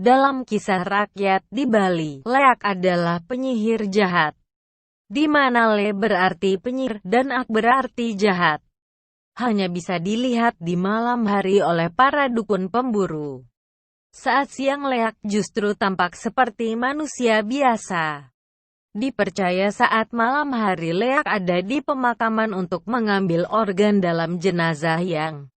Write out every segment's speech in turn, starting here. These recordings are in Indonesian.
Dalam kisah rakyat di Bali, Leak adalah penyihir jahat, di mana Le berarti penyihir dan Ak berarti jahat. Hanya bisa dilihat di malam hari oleh para dukun pemburu. Saat siang Leak justru tampak seperti manusia biasa. Dipercaya saat malam hari Leak ada di pemakaman untuk mengambil organ dalam jenazah yang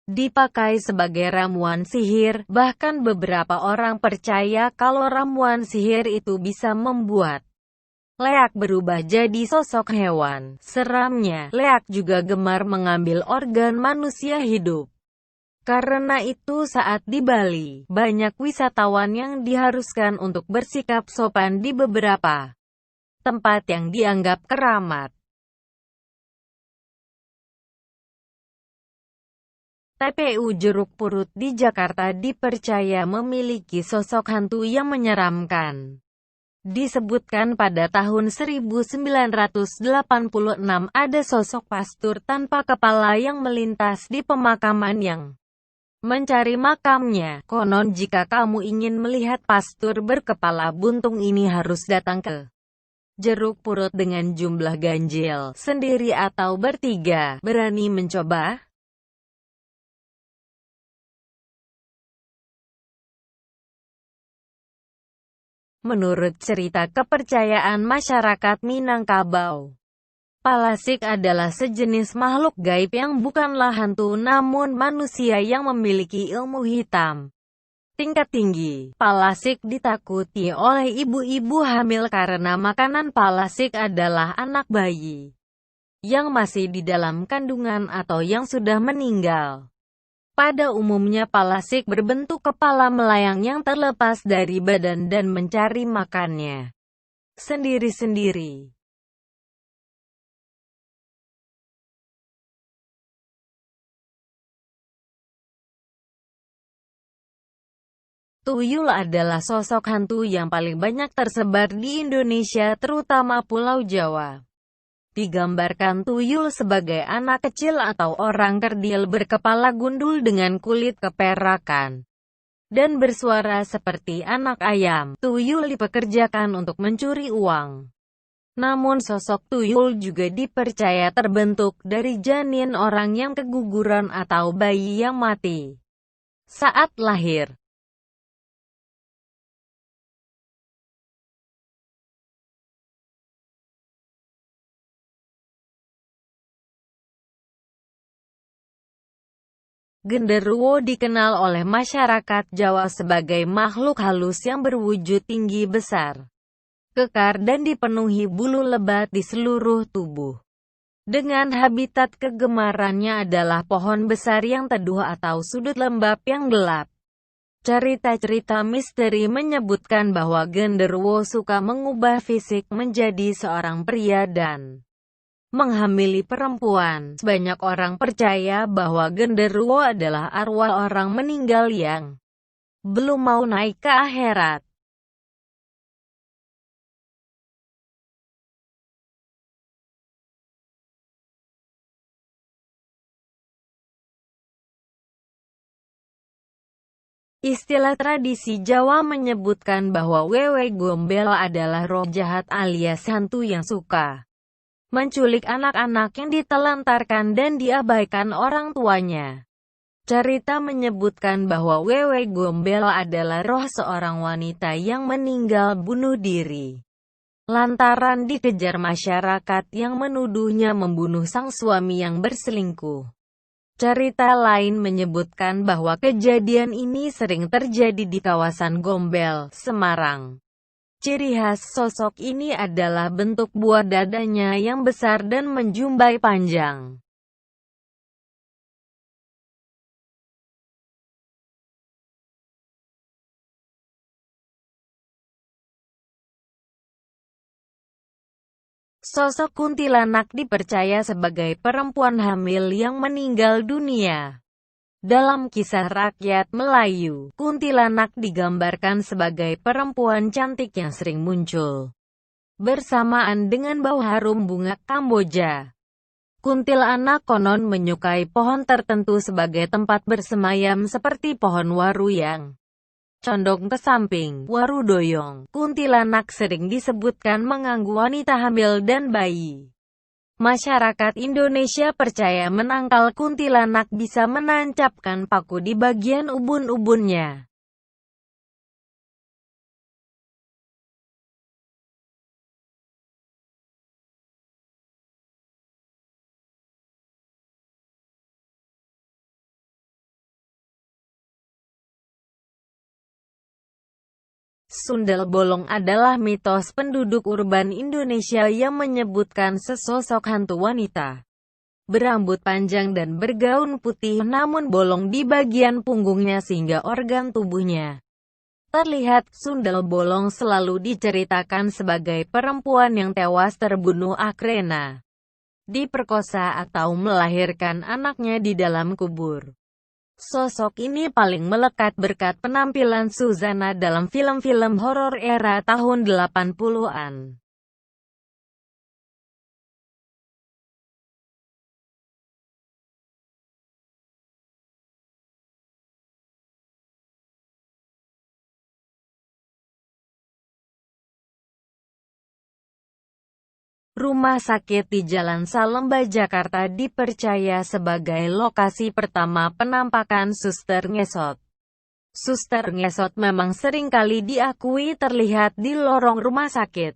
dipakai sebagai ramuan sihir. Bahkan beberapa orang percaya kalau ramuan sihir itu bisa membuat Leak berubah jadi sosok hewan. Seramnya, Leak juga gemar mengambil organ manusia hidup. Karena itu saat di Bali, banyak wisatawan yang diharuskan untuk bersikap sopan di beberapa tempat yang dianggap keramat. TPU Jeruk Purut di Jakarta dipercaya memiliki sosok hantu yang menyeramkan. Disebutkan pada tahun 1986 ada sosok pastur tanpa kepala yang melintas di pemakaman yang mencari makamnya. Konon jika kamu ingin melihat pastur berkepala buntung ini harus datang ke Jeruk Purut dengan jumlah ganjil, sendiri atau bertiga. Berani mencoba? Menurut cerita kepercayaan masyarakat Minangkabau, Palasik adalah sejenis makhluk gaib yang bukanlah hantu namun manusia yang memiliki ilmu hitam tingkat tinggi. Palasik ditakuti oleh ibu-ibu hamil karena makanan Palasik adalah anak bayi yang masih di dalam kandungan atau yang sudah meninggal. Pada umumnya Palasik berbentuk kepala melayang yang terlepas dari badan dan mencari makannya sendiri-sendiri. Tuyul adalah sosok hantu yang paling banyak tersebar di Indonesia, terutama Pulau Jawa. Digambarkan tuyul sebagai anak kecil atau orang kerdil berkepala gundul dengan kulit keperakan dan bersuara seperti anak ayam. Tuyul dipekerjakan untuk mencuri uang. Namun sosok tuyul juga dipercaya terbentuk dari janin orang yang keguguran atau bayi yang mati saat lahir. Genderuwo dikenal oleh masyarakat Jawa sebagai makhluk halus yang berwujud tinggi besar, kekar dan dipenuhi bulu lebat di seluruh tubuh. Dengan habitat kegemarannya adalah pohon besar yang teduh atau sudut lembab yang gelap. Cerita-cerita misteri menyebutkan bahwa genderuwo suka mengubah fisik menjadi seorang pria dan menghamili perempuan. Banyak orang percaya bahwa genderuwo adalah arwah orang meninggal yang belum mau naik ke akhirat. Istilah tradisi Jawa menyebutkan bahwa Wewe Gombel adalah roh jahat alias hantu yang suka menculik anak-anak yang ditelantarkan dan diabaikan orang tuanya. Cerita menyebutkan bahwa Wewe Gombel adalah roh seorang wanita yang meninggal bunuh diri lantaran dikejar masyarakat yang menuduhnya membunuh sang suami yang berselingkuh. Cerita lain menyebutkan bahwa kejadian ini sering terjadi di kawasan Gombel, Semarang. Ciri khas sosok ini adalah bentuk buah dadanya yang besar dan menjumbai panjang. Sosok kuntilanak dipercaya sebagai perempuan hamil yang meninggal dunia. Dalam kisah rakyat Melayu, kuntilanak digambarkan sebagai perempuan cantik yang sering muncul bersamaan dengan bau harum bunga Kamboja. Kuntilanak konon menyukai pohon tertentu sebagai tempat bersemayam seperti pohon waru yang condong ke samping. Warudoyong, kuntilanak sering disebutkan mengganggu wanita hamil dan bayi. Masyarakat Indonesia percaya menangkal kuntilanak bisa menancapkan paku di bagian ubun-ubunnya. Sundel bolong adalah mitos penduduk urban Indonesia yang menyebutkan sesosok hantu wanita berambut panjang dan bergaun putih namun bolong di bagian punggungnya sehingga organ tubuhnya terlihat. Sundel bolong selalu diceritakan sebagai perempuan yang tewas terbunuh akrena, diperkosa atau melahirkan anaknya di dalam kubur. Sosok ini paling melekat berkat penampilan Suzana dalam film-film horor era tahun 80-an. Rumah sakit di Jalan Salemba, Jakarta dipercaya sebagai lokasi pertama penampakan suster ngesot. Suster ngesot memang seringkali diakui terlihat di lorong rumah sakit.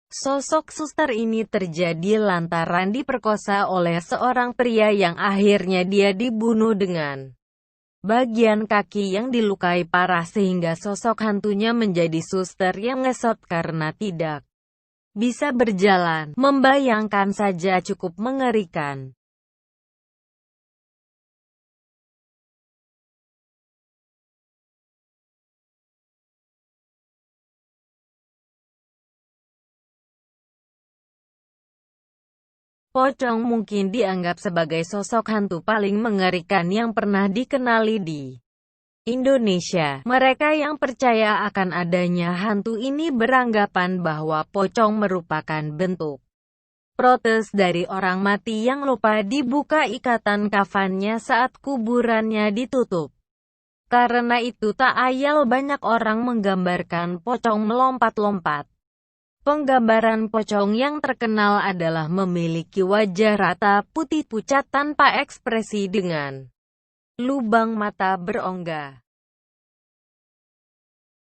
Sosok suster ini terjadi lantaran diperkosa oleh seorang pria yang akhirnya dia dibunuh dengan bagian kaki yang dilukai parah sehingga sosok hantunya menjadi suster yang ngesot karena tidak bisa berjalan. Membayangkan saja cukup mengerikan. Pocong mungkin dianggap sebagai sosok hantu paling mengerikan yang pernah dikenali di Indonesia. Mereka yang percaya akan adanya hantu ini beranggapan bahwa pocong merupakan bentuk protes dari orang mati yang lupa dibuka ikatan kafannya saat kuburannya ditutup. Karena itu tak ayal banyak orang menggambarkan pocong melompat-lompat. Penggambaran pocong yang terkenal adalah memiliki wajah rata, putih pucat tanpa ekspresi dengan lubang mata berongga.